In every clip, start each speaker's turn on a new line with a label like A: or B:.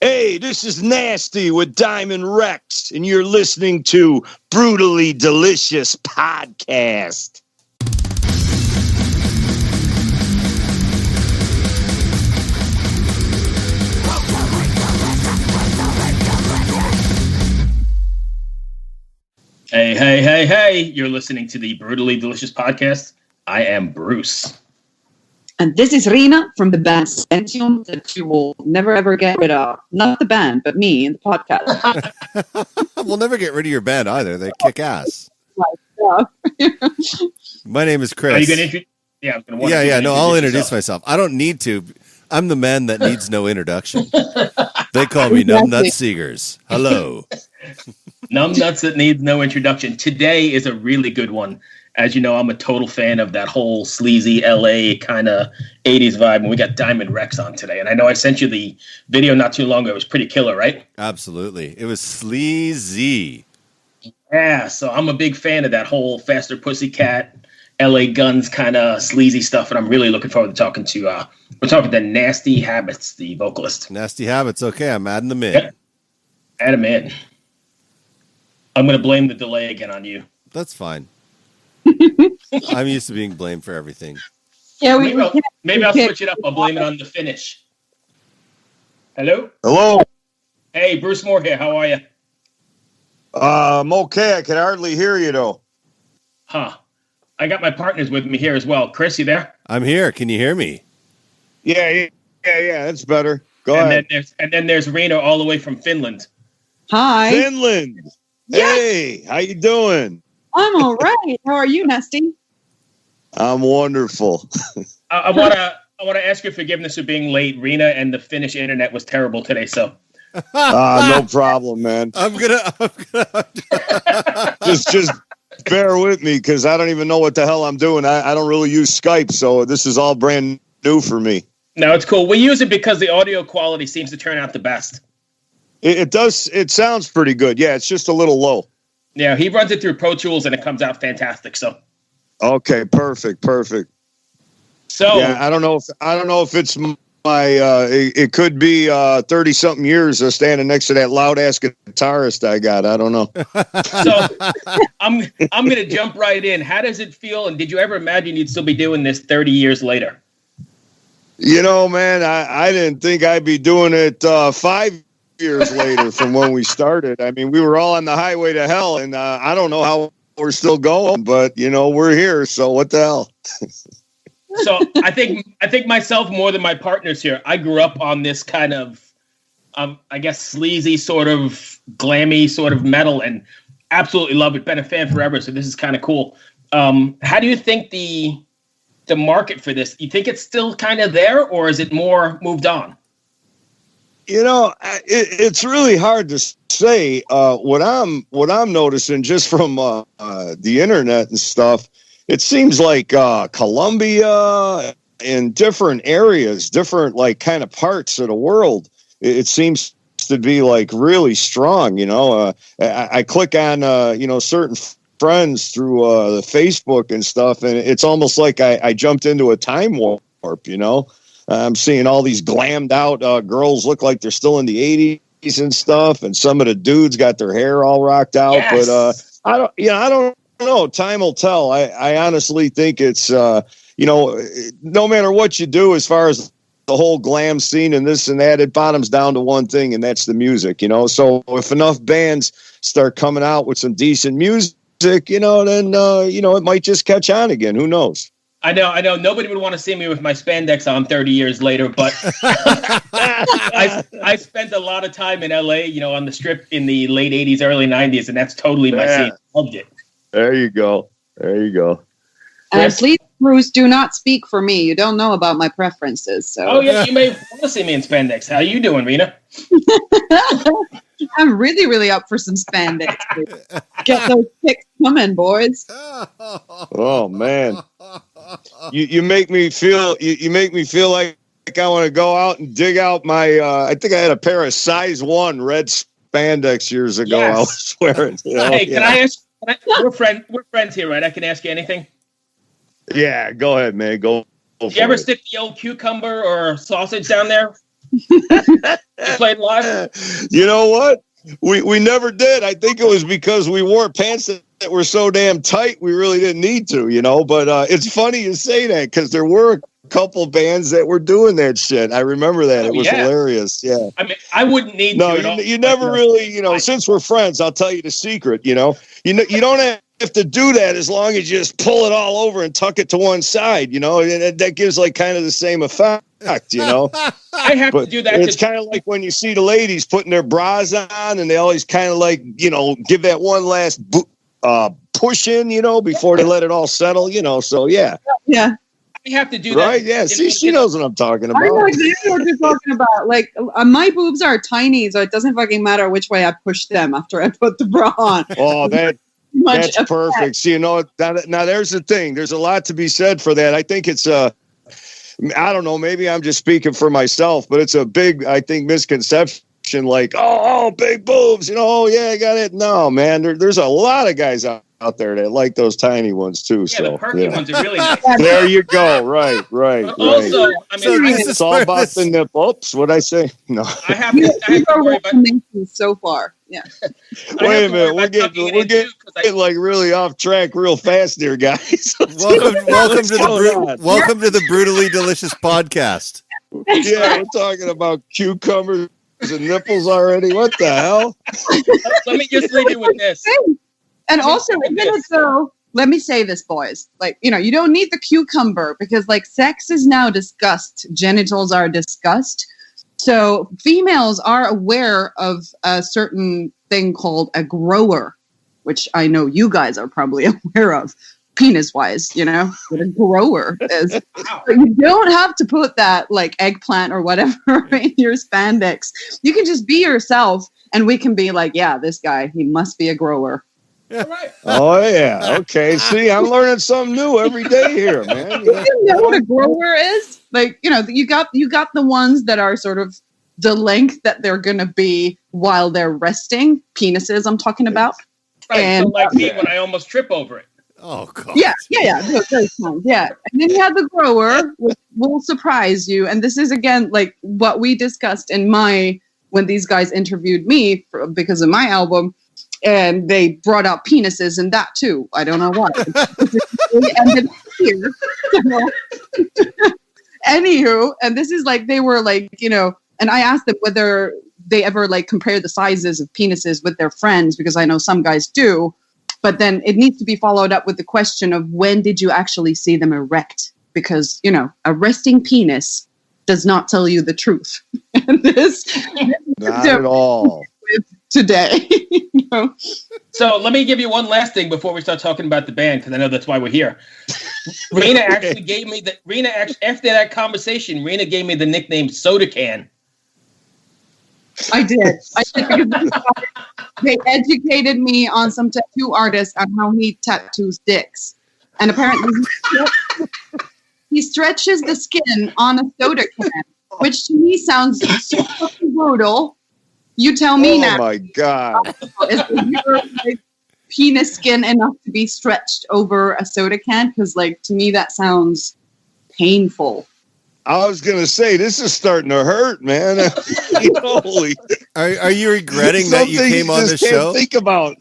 A: Hey, this is Nasty with Diamond Rexx, and you're listening to Brutally Delicious Podcast.
B: Hey, you're listening to the Brutally Delicious Podcast. I am Bruce.
C: And this is Riina from the band Sentium that you will never ever get rid of. Not the band, but me in the podcast.
D: We'll never get rid of your band either. They kick ass. My name is Kris.
B: Are you going to introduce? Yeah, I'm going to
D: Yeah. No, I'll introduce myself. I don't need to. I'm the man that needs no introduction. They call me Numbnut Seegers. Hello.
B: Numbnuts that needs no introduction. Today is a really good one. As you know, I'm a total fan of that whole sleazy LA kind of 80s vibe. And we got Diamond Rexx on today. And I know I sent you the video not too long ago. It was pretty killer, right?
D: Absolutely. It was sleazy.
B: Yeah, so I'm a big fan of that whole Faster Pussycat, LA Guns kind of sleazy stuff. And I'm really looking forward to talking to, we're talking to Nasti Habits, the vocalist.
D: Nasti Habits. Okay, I'm adding them in.
B: Yep. Add them in. I'm going to blame the delay again on you.
D: That's fine. I'm used to being blamed for everything.
C: Yeah,
B: maybe I'll switch it up. I'll blame it on the finish. Hello?
A: Hello.
B: Hey, Bruce Moore here. How are you?
A: I'm okay. I can hardly hear you, though.
B: Huh. I got my partners with me here as well. Kris, you there?
D: I'm here. Can you hear me?
A: Yeah. That's better. Go ahead.
B: Then there's Riina all the way from Finland.
C: Hi.
A: Finland.
C: Yes.
A: Hey, how you doing?
C: I'm all right. How are you, Nasty?
A: I'm wonderful.
B: I want to ask your forgiveness for being late. Riina and the Finnish internet was terrible today, so.
A: No problem, man.
D: I'm gonna
A: just bear with me because I don't even know what the hell I'm doing. I don't really use Skype, so this is all brand new for me.
B: No, it's cool. We use it because the audio quality seems to turn out the best.
A: It does. It sounds pretty good. Yeah, it's just a little low.
B: Yeah, he runs it through Pro Tools and it comes out fantastic. So.
A: Okay, perfect.
B: So
A: yeah, I don't know if it's my. It could be 30-something years of standing next to that loud ass guitarist I got. I don't know.
B: So I'm gonna jump right in. How does it feel? And did you ever imagine you'd still be doing this 30 years later?
A: You know, man, I didn't think I'd be doing it 5 years later from when we started. I mean, we were all on the highway to hell, and I don't know how we're still going, but you know, we're here. So what the hell?
B: So I think myself more than my partners here. I grew up on this kind of, I guess, sleazy sort of glammy sort of metal, and absolutely love it. Been a fan forever, so this is kind of cool. How do you think the market for this? You think it's still kind of there, or is it more moved on?
A: You know, it's really hard to say. What I'm noticing just from the internet and stuff, it seems like Colombia and different areas, different like kind of parts of the world, it seems to be like really strong. You know, I click on certain friends through the Facebook and stuff, and it's almost like I jumped into a time warp. You know. I'm seeing all these glammed out girls look like they're still in the 80s and stuff, and some of the dudes got their hair all rocked out. Yes. But I don't know. Time will tell. I honestly think it's no matter what you do as far as the whole glam scene and this and that, it bottoms down to one thing, and that's the music. You know, so if enough bands start coming out with some decent music, then it might just catch on again. Who knows?
B: I know. Nobody would want to see me with my spandex on 30 years later, but I spent a lot of time in LA, on the Strip in the late 80s, early 90s, and that's totally my scene. Loved it.
A: There you go.
C: Please, Bruce, do not speak for me. You don't know about my preferences. So.
B: Oh, yeah, you may want to see me in spandex. How you doing, Riina?
C: I'm really, really up for some spandex. Get those pics coming, boys.
A: Oh, man. You make me feel like I want to go out and dig out my I think I had a pair of size 1 red spandex years ago. Yes. I was wearing.
B: Hey, can I ask? We're friends here, right? I can ask you anything.
A: Yeah, go ahead, man. Go.
B: Did you ever stick the old cucumber or sausage down there? played live?
A: You know what? We never did. I think it was because we wore pants that were so damn tight we really didn't need to, but it's funny you say that because there were a couple bands that were doing that shit. I remember that. It was hilarious. Yeah.
B: I mean, I wouldn't need
A: to.
B: No,
A: you never really, since we're friends, I'll tell you the secret, you don't have to do that as long as you just pull it all over and tuck it to one side, and that gives like kind of the same effect,
B: I have to do that.
A: It's kind of like when you see the ladies putting their bras on and they always kind of like, give that one last push in, before they let it all settle, so yeah.
C: Yeah.
B: I have to do that.
A: Right, yeah. See, she knows what I'm talking about.
C: I know exactly what you're talking about. Like, my boobs are tiny, so it doesn't fucking matter which way I push them after I put the bra on.
A: Oh, that's perfect. See, now there's the thing. There's a lot to be said for that. I think it's I don't know, maybe I'm just speaking for myself, but it's a big, I think, misconception. Like, oh, big boobs, I got it. No, man, there's a lot of guys out there that like those tiny ones too.
B: Yeah, the perky ones are really nice.
A: There you go. Right.
B: Also, I mean,
A: it's all about the nipple. Oops, what'd I say? No.
B: I have to worry about
C: so far. Yeah.
A: Wait a minute, we're getting like really off track real fast there, guys.
D: welcome to the Brutally Delicious podcast.
A: Yeah, we're talking about cucumbers and nipples already. What the hell?
B: Let me just leave you with this.
C: And also, let me say this, boys. Like, you don't need the cucumber because, like, sex is now discussed. Genitals are discussed. So females are aware of a certain thing called a grower, which I know you guys are probably aware of, penis-wise, what a grower is. Wow. But you don't have to put that, like, eggplant or whatever in your spandex. You can just be yourself, and we can be like, yeah, this guy, he must be a grower.
B: Right.
A: Oh yeah. Okay. See, I'm learning something new every day here, man.
C: You know what a grower is? Like, you got the ones that are sort of the length that they're gonna be while they're resting. Penises, I'm talking about.
B: Right. And so like me when I almost trip over it.
D: Oh god.
C: Yeah. Those times. Yeah. And then you have the grower, which will surprise you. And this is again like what we discussed when these guys interviewed me because of my album. And they brought out penises and that too. I don't know why. It ended here. Anywho, and this is like they were like, and I asked them whether they ever like compare the sizes of penises with their friends because I know some guys do. But then it needs to be followed up with the question of when did you actually see them erect? Because, a resting penis does not tell you the truth. And this
A: not at all.
C: Today.
B: So let me give you one last thing before we start talking about the band, because I know that's why we're here. Riina actually gave me after that conversation, Riina gave me the nickname Soda Can.
C: I did because they educated me on some tattoo artists on how he tattoos dicks. And apparently he stretches the skin on a soda can, which to me sounds so fucking brutal. You tell me now.
A: Oh my God.
C: Is your like, penis skin enough to be stretched over a soda can? Because like to me that sounds painful.
A: I was gonna say this is starting to hurt, man. Holy.
D: Are you regretting that you came on the show?
A: Think about.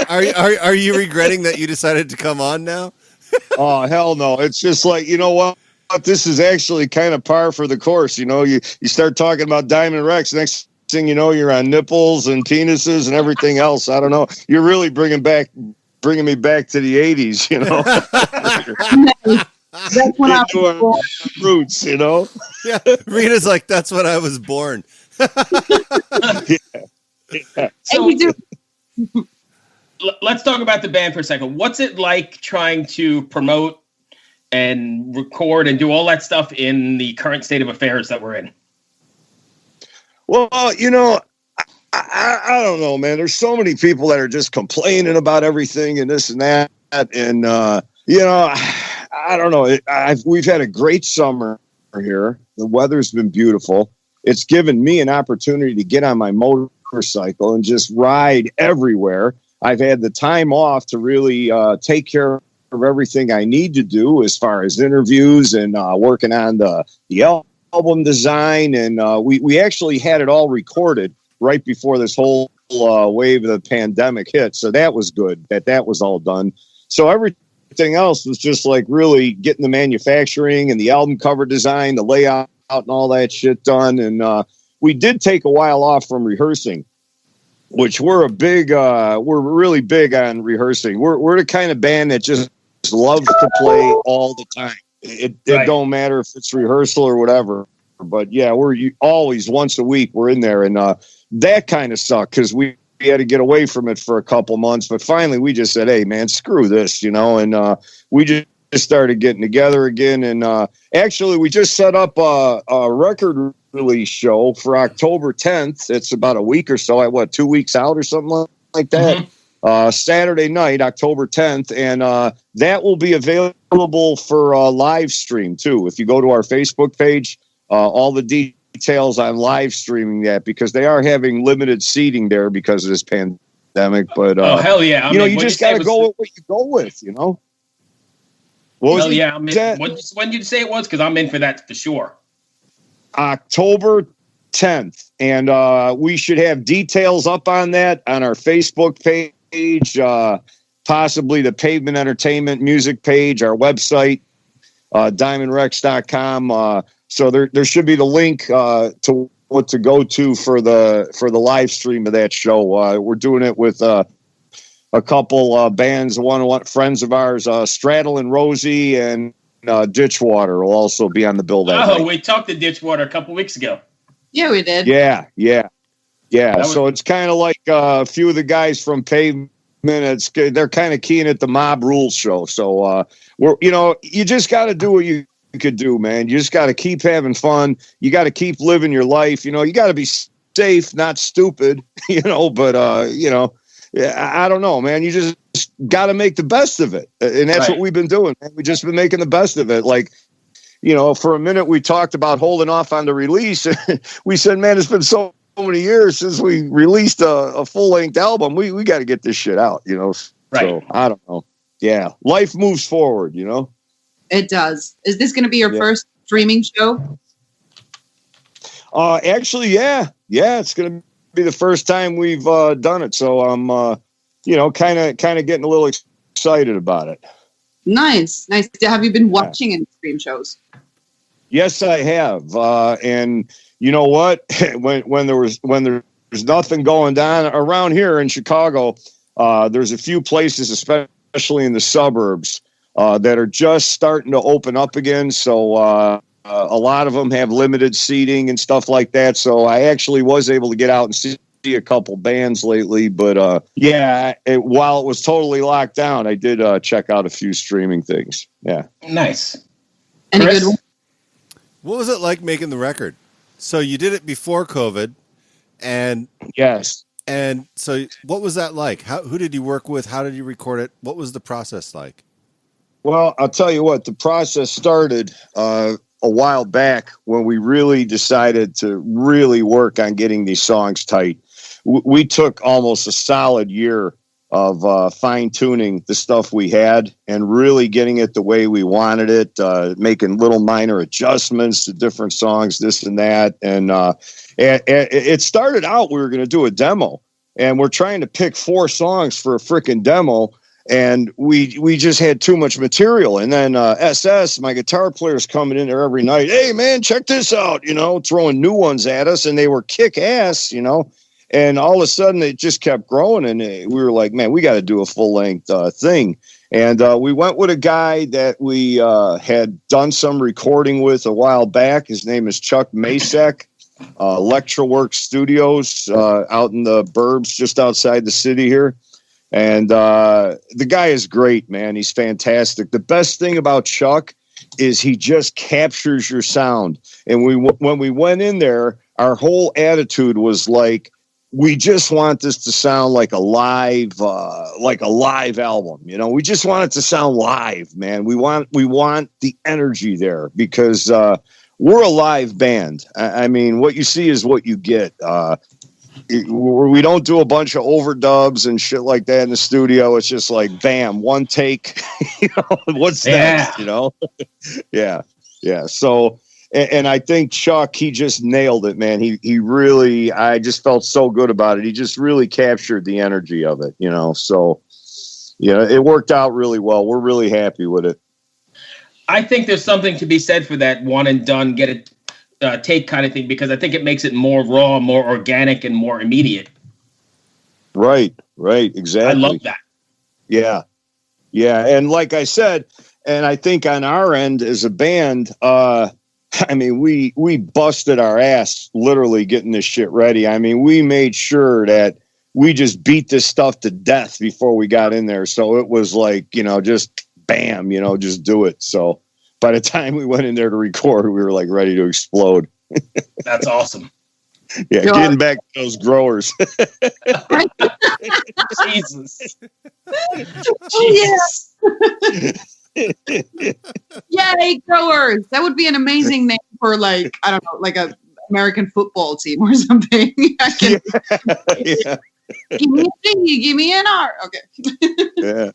D: Are you regretting that you decided to come on now?
A: Oh hell no! It's just like, you know what? This is actually kind of par for the course. You start talking about Diamond Rexx. Next thing you know, you're on nipples and penises and everything else. I don't know. You're really bringing me back to the 80s.
C: That's when I was born.
A: Roots.
D: Yeah, Riina's like, that's when I was born.
A: Yeah.
B: So, let's talk about the band for a second. What's it like trying to promote and record and do all that stuff in the current state of affairs that we're in?
A: Well, I don't know, man. There's so many people that are just complaining about everything and this and that. And, I don't know. We've had a great summer here. The weather's been beautiful. It's given me an opportunity to get on my motorcycle and just ride everywhere. I've had the time off to really take care of everything I need to do as far as interviews and working on the album design, and we actually had it all recorded right before this whole wave of the pandemic hit. So that was good that was all done. So everything else was just like really getting the manufacturing and the album cover design, the layout and all that shit done. And we did take a while off from rehearsing, which we're really big on rehearsing. We're the kind of band that just loves to play all the time. It don't matter if it's rehearsal or whatever. But yeah, we're always once a week we're in there, and that kind of sucked because we had to get away from it for a couple months. But finally, we just said, "Hey, man, screw this," and we just started getting together again. And actually, we just set up a record release show for October 10th. It's about a week or so, 2 weeks out or something like that. Mm-hmm. Saturday night, October 10th, and that will be available for live stream too. If you go to our Facebook page, all the details on live streaming that, because they are having limited seating there because of this pandemic. But
B: oh hell yeah!
A: you just got to go with what you go with,
B: Hell yeah! When did you say it was? Because I'm in for that for sure.
A: October 10th, and we should have details up on that on our Facebook page. Possibly the Pavement Entertainment music page, our website, diamondrexx.com. So there should be the link to what to go to for the live stream of that show. We're doing it with a couple bands, one friends of ours, Straddle and Rosie, and Ditchwater will also be on the bill that night.
B: We talked to Ditchwater a couple weeks ago.
C: Yeah, we did.
A: Yeah. So it's kind of like a few of the guys from Pavement. They're kind of keen at the Mob Rules show. So you just got to do what you could do, man. You just got to keep having fun. You got to keep living your life. You got to be safe, not stupid. But I don't know, man. You just got to make the best of it, and that's what we've been doing, man. We've just been making the best of it. Like, for a minute we talked about holding off on the release. We said, man, it's been so many years since we released a full-length album. We got to get this shit out, So I don't know. Yeah, life moves forward,
C: It does. Is this going to be your first streaming show?
A: Actually, yeah, it's going to be the first time we've done it. So I'm, kind of getting a little excited about it. Nice.
C: Have you been watching any stream shows?
A: Yes, I have. And you know what? when there's nothing going down around here in Chicago, there's a few places, especially in the suburbs, that are just starting to open up again. So a lot of them have limited seating and stuff like that. So I actually was able to get out and see a couple bands lately. But while it was totally locked down, I did check out a few streaming things. Yeah.
B: Nice.
C: Any good one?
D: What was it like making the record? So you did it before COVID, and
A: yes.
D: And so what was that like? Who did you work with? How did you record it? What was the process like?
A: Well, I'll tell you what, the process started a while back when we really decided to really work on getting these songs tight. We took almost a solid year of fine-tuning the stuff we had and really getting it the way we wanted it, making little minor adjustments to different songs, this and that. And it started out, we were going to do a demo, and we're trying to pick 4 songs for a freaking demo, and we just had too much material. And then SS, my guitar player's coming in there every night. Hey, man, check this out, throwing new ones at us, and they were kick-ass, And all of a sudden, it just kept growing, and we were like, man, we got to do a full-length thing. And we went with a guy that we had done some recording with a while back. His name is Chuck Masek, Electroworks Studios out in the burbs just outside the city here. And the guy is great, man. He's fantastic. The best thing about Chuck is he just captures your sound. And when we went in there, our whole attitude was like, we just want this to sound like a live album. We just want it to sound live, man. We want the energy there because we're a live band. I mean, what you see is what you get. We don't do a bunch of overdubs and shit like that in the studio. It's just like, bam, one take. What's next? Yeah. So and I think Chuck, he just nailed it, man. He really, I just felt so good about it. He just really captured the energy of it, So, it worked out really well. We're really happy with it.
B: I think there's something to be said for that one and done, get it take kind of thing, because I think it makes it more raw, more organic, and more immediate. Right,
A: exactly.
B: I love that.
A: Yeah, and like I said, and I think on our end as a band, we busted our ass literally getting this shit ready. We made sure that we just beat this stuff to death before we got in there. So it was like, just bam, just do it. So by the time we went in there to record, we were like ready to explode.
B: That's awesome.
A: Yeah, getting back to those growers.
B: Jesus.
C: Jesus. Yay, growers. That would be an amazing name for like, I don't know, like a American football team or something.
A: Yeah.
C: Give me a D, give me an R. Okay.
A: Yeah.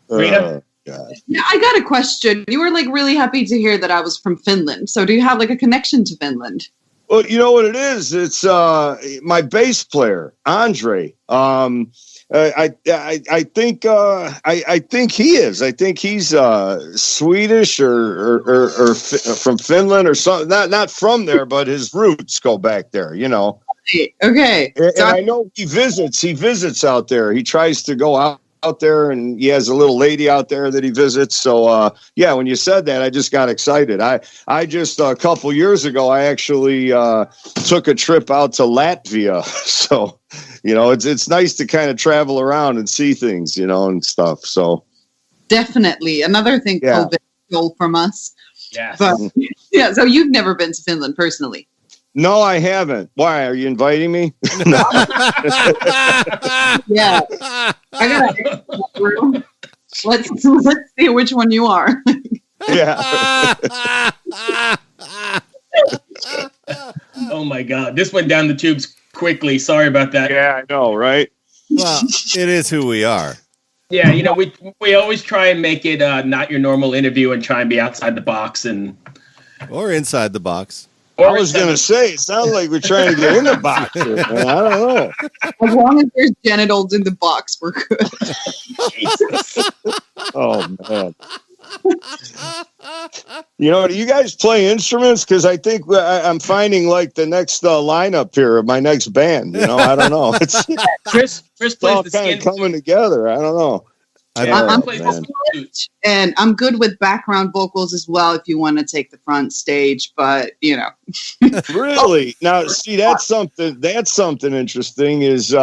B: Riina?
C: Yeah, I got a question. You were like really happy to hear that I was from Finland. So do you have like a connection to Finland?
A: Well, you know what it is? It's my bass player, Andre. I think he is. I think he's Swedish or from Finland or something. Not from there, but his roots go back there.
C: Okay.
A: And I know he visits out there. He tries to go out there, and he has a little lady out there that he visits. So when you said that, I just got excited. I just a couple years ago, I actually took a trip out to Latvia. So it's nice to kind of travel around and see things, and stuff. So
C: definitely another thing COVID stole from us.
B: Yeah.
C: But so you've never been to Finland personally?
A: No, I haven't. Why? Are you inviting me?
C: Yeah. I gotta let's see which one you are.
A: Yeah.
B: Oh my God. This went down the tubes quickly. Sorry about that.
A: Yeah, I know, right?
D: Well, it is who we are.
B: Yeah, we always try and make it not your normal interview and try and be outside the box
D: Or inside the box.
A: I was going to say, it sounds like we're trying to get in the box here, man. I don't know.
C: As long as there's genitals in the box, we're good.
B: Jesus.
A: Oh, man. Do you guys play instruments? Because I think I'm finding like the next lineup here of my next band. I don't know. It's
B: Kris plays
A: all
B: the
A: kind
B: skin.
A: of coming together. I don't know.
C: I'm
B: plays
A: man.
B: the
C: And I'm good with background vocals as well if you want to take the front stage, but
A: Really? Now, see, that's something interesting is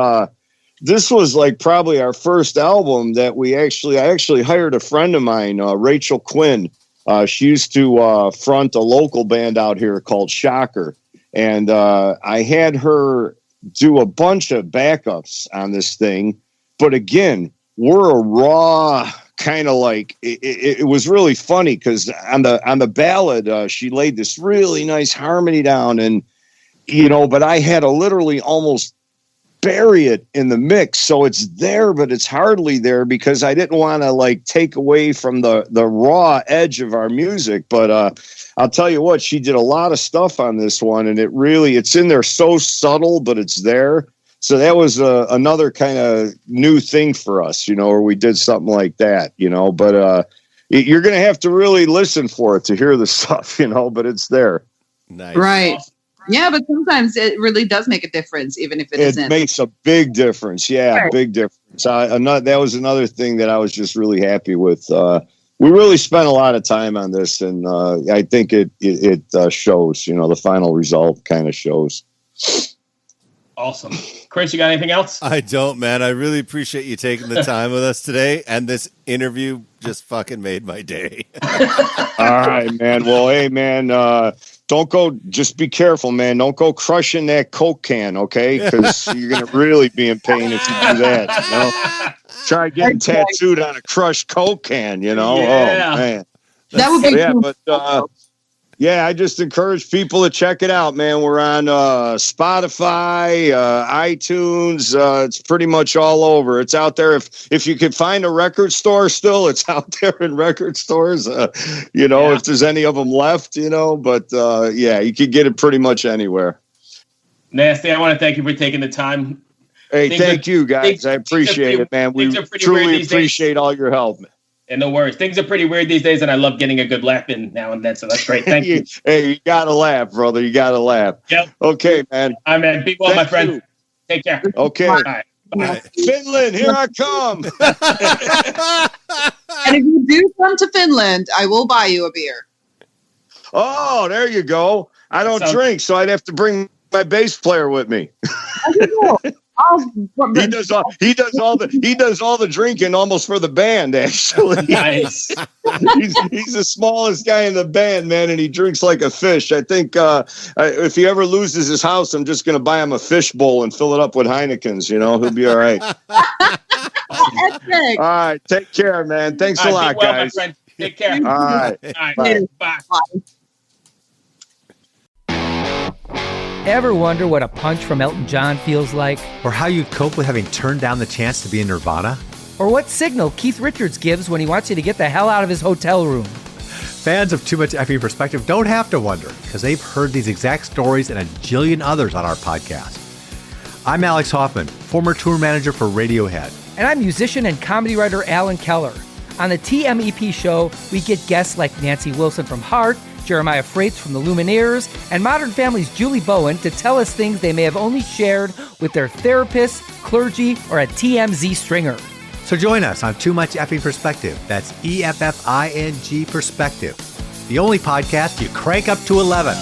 A: this was like probably our first album that I actually hired a friend of mine, Rachel Quinn. She used to front a local band out here called Shocker. And I had her do a bunch of backups on this thing. But again, we're a raw kind of like it was really funny because on the ballad she laid this really nice harmony down, and but I had to literally almost bury it in the mix, so it's there but it's hardly there because I didn't want to like take away from the raw edge of our music. But I'll tell you what, she did a lot of stuff on this one, and it's in there so subtle, but it's there. So that was another kind of new thing for us, where we did something like that, but you're going to have to really listen for it to hear the stuff, but it's there.
D: Nice.
C: Right. Yeah, but sometimes it really does make a difference, even if it isn't.
A: It makes a big difference. Yeah,
C: Sure.
A: Big difference. That was another thing that I was just really happy with. We really spent a lot of time on this, and I think it shows, the final result kind of shows.
B: Awesome. Kris, you got anything else?
D: I don't, man. I really appreciate you taking the time with us today, and this interview just fucking made my day.
A: All right, man. Well, hey, man, don't go. Just be careful, man. Don't go crushing that Coke can, okay? Because you're gonna really be in pain if you do that. Try getting tattooed on a crushed Coke can.
B: Yeah.
A: Oh man,
C: That would be
A: yeah.
C: cool.
A: But yeah, I just encourage people to check it out, man. We're on Spotify, iTunes. It's pretty much all over. It's out there. If you could find a record store still, it's out there in record stores. If there's any of them left, But you could get it pretty much anywhere.
B: Nasty, I want to thank you for taking the time.
A: Hey, thank you, guys. I appreciate it, man. We truly appreciate all your help, man.
B: And no worries. Things are pretty weird these days, and I love getting a good laugh in now and then, so that's great. Thank you.
A: Hey, you got to laugh, brother. You got to laugh.
B: Yep.
A: Okay, man.
B: All right, man. Be well, my friend. You. Take care.
A: Okay.
B: All right. Bye.
A: Finland, here I come.
C: And if you do come to Finland, I will buy you a beer.
A: Oh, there you go. I don't drink, so I'd have to bring my bass player with me. He does all the drinking almost for the band, actually.
B: Nice.
A: he's the smallest guy in the band, man, and he drinks like a fish. I think if he ever loses his house, I'm just going to buy him a fish bowl and fill it up with Heinekens. He'll be all right. All right, take care, man. Thanks a lot, guys.
B: My friend. Take care.
A: All right.
B: Bye. Bye.
E: Ever wonder what a punch from Elton John feels like?
F: Or how you'd cope with having turned down the chance to be in Nirvana?
E: Or what signal Keith Richards gives when he wants you to get the hell out of his hotel room?
F: Fans of Too Much Effing Perspective don't have to wonder, because they've heard these exact stories and a jillion others on our podcast. I'm Alex Hoffman, former tour manager for Radiohead.
E: And I'm musician and comedy writer Alan Keller. On the TMEP show, we get guests like Nancy Wilson from Heart, Jeremiah Freites from the Lumineers, and Modern Family's Julie Bowen to tell us things they may have only shared with their therapist, clergy, or a TMZ stringer.
F: So join us on Too Much Effing Perspective. That's EFFING Perspective. The only podcast you crank up to 11.